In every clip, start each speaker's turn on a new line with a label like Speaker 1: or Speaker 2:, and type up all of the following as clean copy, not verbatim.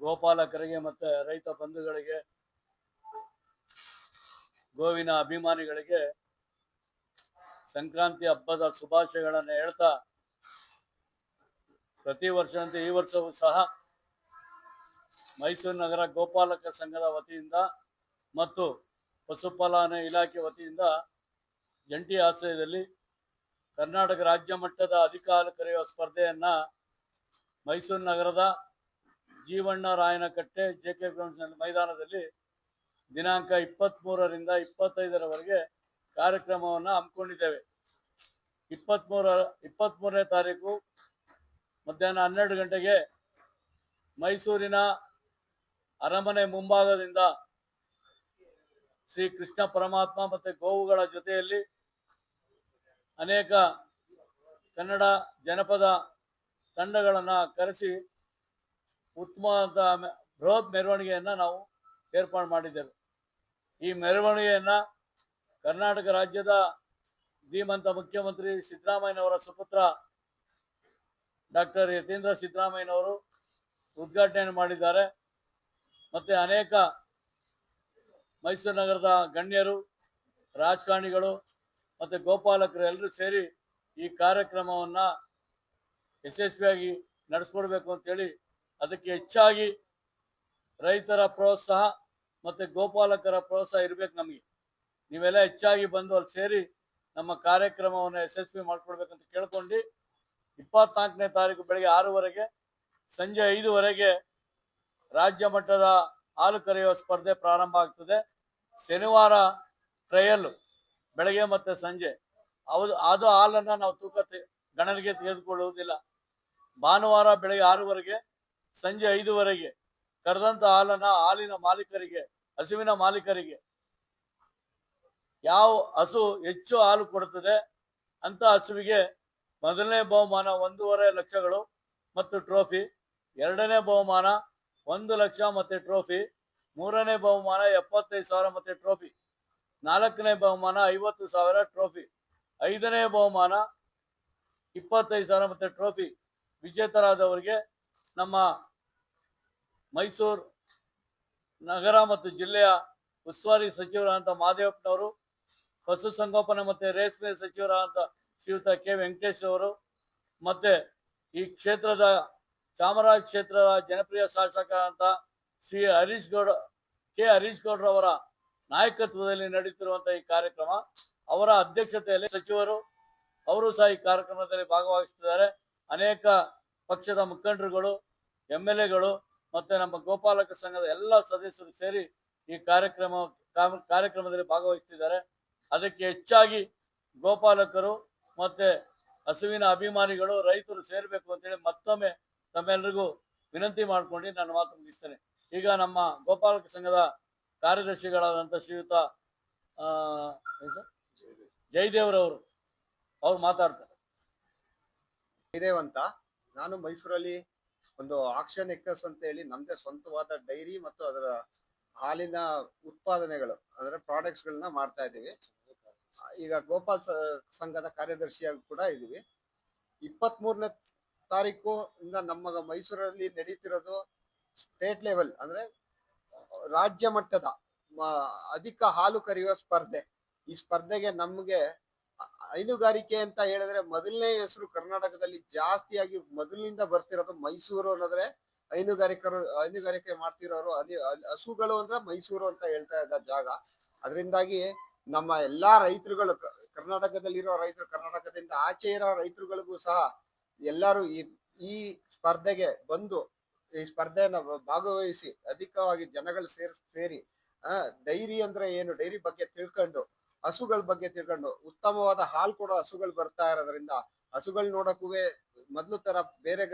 Speaker 1: ಗೋಪಾಲಕರಿಗೆ ಮತ್ತೆ ರೈತ ಬಂಧುಗಳಿಗೆ, ಗೋವಿನ ಅಭಿಮಾನಿಗಳಿಗೆ ಸಂಕ್ರಾಂತಿ ಹಬ್ಬದ ಶುಭಾಶಯಗಳನ್ನು ಹೇಳ್ತಾ, ಪ್ರತಿ ವರ್ಷದಂತೆ ಈ ವರ್ಷವೂ ಸಹ ಮೈಸೂರು ನಗರ ಗೋಪಾಲಕ ಸಂಘದ ವತಿಯಿಂದ ಮತ್ತು ಪಶುಪಾಲನಾ ಇಲಾಖೆ ವತಿಯಿಂದ ಜಂಟಿ ಆಶ್ರಯದಲ್ಲಿ ಕರ್ನಾಟಕ ರಾಜ್ಯ ಮಟ್ಟದ ಅಧಿಕ ಹಾಲು ಕರೆಯುವ ಸ್ಪರ್ಧೆಯನ್ನ ಮೈಸೂರು ನಗರದ ಜೀವಣ್ಣರಾಯನಕಟ್ಟೆ ಜೆಕೆ ಗ್ರೌಂಡ್ಸ್ ಮೈದಾನದಲ್ಲಿ ದಿನಾಂಕ 23ರಿಂದ 25ರವರೆಗೆ ಕಾರ್ಯಕ್ರಮವನ್ನು ಹಮ್ಮಿಕೊಂಡಿದ್ದೇವೆ. 23ನೇ ತಾರೀಕು ಮಧ್ಯಾಹ್ನ 12 ಗಂಟೆಗೆ ಮೈಸೂರಿನ ಅರಮನೆ ಮುಂಭಾಗದಿಂದ ಶ್ರೀ ಕೃಷ್ಣ ಪರಮಾತ್ಮ ಮತ್ತೆ ಗೋವುಗಳ ಜೊತೆಯಲ್ಲಿ ಅನೇಕ ಕನ್ನಡ ಜನಪದ ತಂಡಗಳನ್ನು ಕರೆಸಿ ಉತ್ತಮವಾದ ಬೃಹತ್ ಮೆರವಣಿಗೆಯನ್ನು ನಾವು ಏರ್ಪಾಡು ಮಾಡಿದ್ದೇವೆ. ಈ ಮೆರವಣಿಗೆಯನ್ನು ಕರ್ನಾಟಕ ರಾಜ್ಯದ ಧೀಮಂತ ಮುಖ್ಯಮಂತ್ರಿ ಸಿದ್ದರಾಮಯ್ಯನವರ ಸುಪುತ್ರ ಡಾಕ್ಟರ್ ಯತೀಂದ್ರ ಸಿದ್ದರಾಮಯ್ಯನವರು ಉದ್ಘಾಟನೆ ಮಾಡಿದ್ದಾರೆ. ಮತ್ತೆ ಅನೇಕ ಮೈಸೂರು ನಗರದ ಗಣ್ಯರು, ರಾಜಕಾರಣಿಗಳು ಮತ್ತೆ ಗೋಪಾಲಕರು ಎಲ್ಲರೂ ಸೇರಿ ಈ ಕಾರ್ಯಕ್ರಮವನ್ನು ಯಶಸ್ವಿಯಾಗಿ ನಡೆಸ್ಕೊಡ್ಬೇಕು ಅಂತೇಳಿ, ಅದಕ್ಕೆ ಹೆಚ್ಚಾಗಿ ರೈತರ ಪ್ರೋತ್ಸಾಹ ಮತ್ತೆ ಗೋಪಾಲಕರ ಪ್ರೋತ್ಸಾಹ ಇರಬೇಕು. ನಮಗೆ ನೀವೆಲ್ಲ ಹೆಚ್ಚಾಗಿ ಬಂದು ಅಲ್ಲಿ ಸೇರಿ ನಮ್ಮ ಕಾರ್ಯಕ್ರಮವನ್ನು ಯಶಸ್ವಿ ಮಾಡ್ಕೊಡ್ಬೇಕಂತ ಕೇಳ್ಕೊಂಡು 24ನೇ ತಾರೀಕು ಬೆಳಗ್ಗೆ 6ವರೆಗೆ ಸಂಜೆ 5ವರೆಗೆ ರಾಜ್ಯ ಮಟ್ಟದ ಹಾಲು ಕರೆಯುವ ಸ್ಪರ್ಧೆ ಪ್ರಾರಂಭ ಆಗ್ತದೆ. ಶನಿವಾರ ಟ್ರಯಲ್ ಬೆಳಗ್ಗೆ ಮತ್ತೆ ಸಂಜೆ. ಅದು ಹಾಲನ್ನು ನಾವು ಗಣನೆಗೆ ತೆಗೆದುಕೊಳ್ಳುವುದಿಲ್ಲ. ಭಾನುವಾರ ಬೆಳಗ್ಗೆ 6ವರೆಗೆ ಸಂಜೆ 5ವರೆಗೆ ಕರೆದಂತ ಹಾಲನ್ನು ಹಾಲಿನ ಮಾಲೀಕರಿಗೆ, ಹಸುವಿನ ಮಾಲೀಕರಿಗೆ, ಯಾವ ಹಸು ಹೆಚ್ಚು ಹಾಲು ಕೊಡುತ್ತದೆ ಅಂತ ಹಸುವಿಗೆ ಮೊದಲನೇ ಬಹುಮಾನ 1.5 ಲಕ್ಷಗಳು ಮತ್ತು ಟ್ರೋಫಿ, ಎರಡನೇ ಬಹುಮಾನ 1 ಲಕ್ಷ ಮತ್ತೆ ಟ್ರೋಫಿ, ಮೂರನೇ ಬಹುಮಾನ 75,000 ಮತ್ತೆ ಟ್ರೋಫಿ, ನಾಲ್ಕನೇ ಬಹುಮಾನ 50,000 ಟ್ರೋಫಿ, ಐದನೇ ಬಹುಮಾನ 25,000 ಮತ್ತೆ ಟ್ರೋಫಿ. ವಿಜೇತರಾದವರಿಗೆ ನಮ್ಮ ಮೈಸೂರು ನಗರ ಮತ್ತು ಜಿಲ್ಲೆಯ ಉಸ್ತುವಾರಿ ಸಚಿವರಾದಂಥ ಮಾದೇವಪ್ಪನವರು, ಪಶುಸಂಗೋಪನೆ ಮತ್ತೆ ರೇಷ್ಮೆ ಸಚಿವರಾದಂಥ ಶ್ರೀಯುತ ಕೆ ವೆಂಕಟೇಶ್ ಅವರು, ಮತ್ತೆ ಈ ಕ್ಷೇತ್ರದ ಚಾಮರಾಜ ಕ್ಷೇತ್ರದ ಜನಪ್ರಿಯ ಶಾಸಕ ಅಂತ ಶ್ರೀ ಹರೀಶ್ ಗೌಡ್ರವರ ನಾಯಕತ್ವದಲ್ಲಿ ನಡೆಯುತ್ತಿರುವಂತಹ ಈ ಕಾರ್ಯಕ್ರಮ, ಅವರ ಅಧ್ಯಕ್ಷತೆಯಲ್ಲಿ ಸಚಿವರು ಅವರು ಸಹ ಈ ಕಾರ್ಯಕ್ರಮದಲ್ಲಿ ಭಾಗವಹಿಸುತ್ತಿದ್ದಾರೆ. ಅನೇಕ ಪಕ್ಷದ ಮುಖಂಡರುಗಳು, MLAಗಳು ಮತ್ತೆ ನಮ್ಮ ಗೋಪಾಲಕ ಸಂಘದ ಎಲ್ಲ ಸದಸ್ಯರು ಸೇರಿ ಈ ಕಾರ್ಯಕ್ರಮದಲ್ಲಿ ಭಾಗವಹಿಸುತ್ತಿದ್ದಾರೆ. ಅದಕ್ಕೆ ಹೆಚ್ಚಾಗಿ ಗೋಪಾಲಕರು ಮತ್ತೆ ಹಸುವಿನ ಅಭಿಮಾನಿಗಳು, ರೈತರು ಸೇರಬೇಕು ಅಂತೇಳಿ ಮತ್ತೊಮ್ಮೆ ತಮ್ಮೆಲ್ಲರಿಗೂ ವಿನಂತಿ ಮಾಡ್ಕೊಂಡು ನಾನು ಮಾತು ಮುಗಿಸ್ತೇನೆ. ಈಗ ನಮ್ಮ ಗೋಪಾಲಕ ಸಂಘದ ಕಾರ್ಯದರ್ಶಿಗಳಾದಂಥ ಶ್ರೀಯುತ ಜಯದೇವ್ರವರು ಅವ್ರು ಮಾತಾಡ್ತಾರೆ.
Speaker 2: ಜಯದೇವ್ ಅಂತ, ನಾನು ಮೈಸೂರಲ್ಲಿ ಒಂದು ಆಕ್ಷನ್ ಎಕ್ಕಸ್ ಅಂತ ಹೇಳಿ ನಮ್ದೇ ಸ್ವಂತವಾದ ಡೈರಿ ಮತ್ತು ಅದರ ಹಾಲಿನ ಉತ್ಪಾದನೆಗಳು, ಅದರ ಪ್ರಾಡಕ್ಟ್ಸ್ ಗಳನ್ನ ಮಾಡ್ತಾ ಇದ್ದೀವಿ. ಈಗ ಗೋಪಾಲ್ ಸಂಘದ ಕಾರ್ಯದರ್ಶಿಯಾಗಿ ಕೂಡ ಇದ್ದೀವಿ. 23ನೇ ತಾರೀಕು ಇಂದ ನಮ್ಮ ಮೈಸೂರಲ್ಲಿ ನಡೀತಿರೋದು ಸ್ಟೇಟ್ ಲೆವೆಲ್ ಅಂದ್ರೆ ರಾಜ್ಯ ಮಟ್ಟದ ಅಧಿಕ ಹಾಲು ಕರೆಯುವ ಸ್ಪರ್ಧೆ. ಈ ಸ್ಪರ್ಧೆಗೆ ನಮ್ಗೆ ಹೈನುಗಾರಿಕೆ ಅಂತ ಹೇಳಿದ್ರೆ ಮೊದಲನೇ ಹೆಸರು ಕರ್ನಾಟಕದಲ್ಲಿ ಜಾಸ್ತಿಯಾಗಿ ಮೊದಲಿನಿಂದ ಬರ್ತಿರೋದು ಮೈಸೂರು ಅನ್ನೋದ್ರೆ ಹೈನುಗಾರಿಕೆ ಮಾಡ್ತಿರೋರು ಹಸುಗಳು ಅಂದ್ರೆ ಮೈಸೂರು ಅಂತ ಹೇಳ್ತಾ ಇದ್ದ ಜಾಗ. ಅದರಿಂದಾಗಿ ನಮ್ಮ ಎಲ್ಲಾ ರೈತರುಗಳು, ಕರ್ನಾಟಕದಲ್ಲಿರೋ ರೈತರು, ಕರ್ನಾಟಕದಿಂದ ಆಚೆ ಇರೋ ರೈತರುಗಳಿಗೂ ಸಹ ಎಲ್ಲರೂ ಈ ಸ್ಪರ್ಧೆಗೆ ಬಂದು ಈ ಸ್ಪರ್ಧೆಯನ್ನ ಭಾಗವಹಿಸಿ ಅಧಿಕವಾಗಿ ಜನಗಳು ಸೇರಿ ಡೈರಿ ಅಂದ್ರೆ ಏನು, ಡೈರಿ ಬಗ್ಗೆ ತಿಳ್ಕೊಂಡು, ಹಸುಗಳ ಬಗ್ಗೆ ತಿಳ್ಕೊಂಡು, ಉತ್ತಮವಾದ ಹಾಲು ಕೊಡೋ ಹಸುಗಳು ಬರ್ತಾ ಇರೋದ್ರಿಂದ ಹಸುಗಳು ನೋಡಕ್ಕೂ ಮೊದ್ಲು ತರ ಬೇರೆ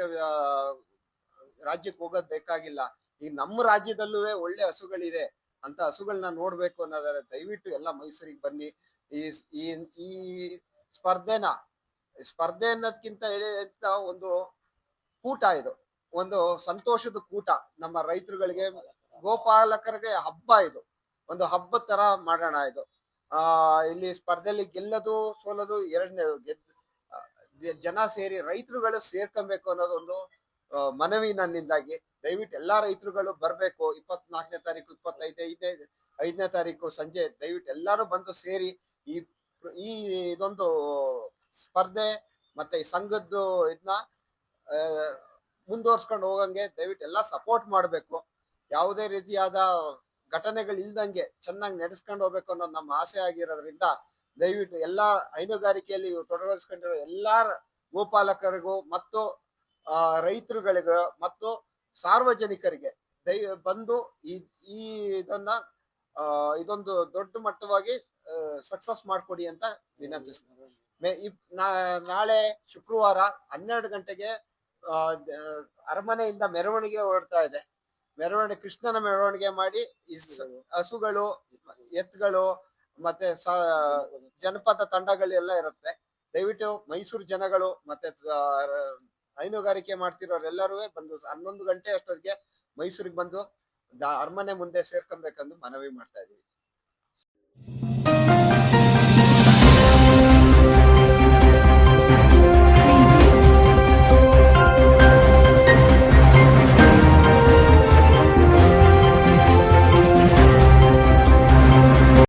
Speaker 2: ರಾಜ್ಯಕ್ಕೆ ಹೋಗೋದ್ ಬೇಕಾಗಿಲ್ಲ. ಈ ನಮ್ಮ ರಾಜ್ಯದಲ್ಲೂ ಒಳ್ಳೆ ಹಸುಗಳಿದೆ ಅಂತ ಹಸುಗಳನ್ನ ನೋಡ್ಬೇಕು ಅನ್ನೋದಾದ್ರೆ ದಯವಿಟ್ಟು ಎಲ್ಲ ಮೈಸೂರಿಗೆ ಬನ್ನಿ. ಈ ಸ್ಪರ್ಧೆ ಅನ್ನೋದ್ಕಿಂತ ಒಂದು ಕೂಟ, ಇದು ಒಂದು ಸಂತೋಷದ ಕೂಟ. ನಮ್ಮ ರೈತರುಗಳಿಗೆ, ಗೋಪಾಲಕರಿಗೆ ಹಬ್ಬ, ಇದು ಒಂದು ಹಬ್ಬದ ತರ ಮಾಡೋಣ. ಇದು ಇಲ್ಲಿ ಸ್ಪರ್ಧೆಯಲ್ಲಿ ಗೆಲ್ಲೋದು ಸೋಲೋದು ಎರಡನೇದು, ಜನ ಸೇರಿ ರೈತರುಗಳು ಸೇರ್ಕೊಬೇಕು ಅನ್ನೋದೊಂದು ಮನವಿ ನನ್ನಿಂದಾಗಿ. ದಯವಿಟ್ಟು ಎಲ್ಲಾ ರೈತರುಗಳು ಬರ್ಬೇಕು. 24ನೇ ತಾರೀಕು, 5ನೇ ತಾರೀಕು ಸಂಜೆ ದಯವಿಟ್ಟು ಎಲ್ಲಾರು ಬಂದು ಸೇರಿ ಈ ಈ ಇದೊಂದು ಸ್ಪರ್ಧೆ ಮತ್ತೆ ಈ ಸಂಘದ್ದು ಇದನ್ನ ಮುಂದುವರ್ಸ್ಕೊಂಡು ಹೋಗಂಗೆ ದಯವಿಟ್ಟು ಎಲ್ಲಾ ಸಪೋರ್ಟ್ ಮಾಡ್ಬೇಕು. ಯಾವುದೇ ರೀತಿಯಾದ ಘಟನೆಗಳು ಇಲ್ದಂಗೆ ಚೆನ್ನಾಗಿ ನಡೆಸ್ಕೊಂಡು ಹೋಗ್ಬೇಕು ಅನ್ನೋದು ನಮ್ಮ ಆಸೆ ಆಗಿರೋದ್ರಿಂದ ದಯವಿಟ್ಟು ಎಲ್ಲಾ ಹೈನುಗಾರಿಕೆಯಲ್ಲಿ ತೊಡಗಿಸ್ಕೊಂಡಿರೋ ಎಲ್ಲಾ ಗೋಪಾಲಕರಿಗೂ ಮತ್ತು ರೈತರುಗಳಿಗೂ ಮತ್ತು ಸಾರ್ವಜನಿಕರಿಗೆ ಬಂದು ಈ ಇದನ್ನ ಇದೊಂದು ದೊಡ್ಡ ಮಟ್ಟವಾಗಿ ಸಕ್ಸಸ್ ಮಾಡ್ಕೊಡಿ ಅಂತ ವಿನಂತಿಸ್ತೀನಿ. ನಾಳೆ ಶುಕ್ರವಾರ 12 ಗಂಟೆಗೆ ಅರಮನೆಯಿಂದ ಮೆರವಣಿಗೆ ಹೊರಡ್ತಾ ಇದೆ. ಮೆರವಣಿಗೆ, ಕೃಷ್ಣನ ಮೆರವಣಿಗೆ ಮಾಡಿ ಈ ಹಸುಗಳು, ಎತ್ತುಗಳು ಮತ್ತೆ ಜನಪದ ತಂಡಗಳೆಲ್ಲ ಇರುತ್ತೆ. ದಯವಿಟ್ಟು ಮೈಸೂರು ಜನಗಳು ಮತ್ತೆ ಹೈನುಗಾರಿಕೆ ಮಾಡ್ತಿರೋರೆಲ್ಲರೂ ಬಂದು 11 ಗಂಟೆ ಅಷ್ಟೊತ್ತಿಗೆ ಮೈಸೂರಿಗೆ ಬಂದು ಅರಮನೆ ಮುಂದೆ ಸೇರ್ಕೊಬೇಕಂದು ಮನವಿ ಮಾಡ್ತಾ ಇದೀವಿ.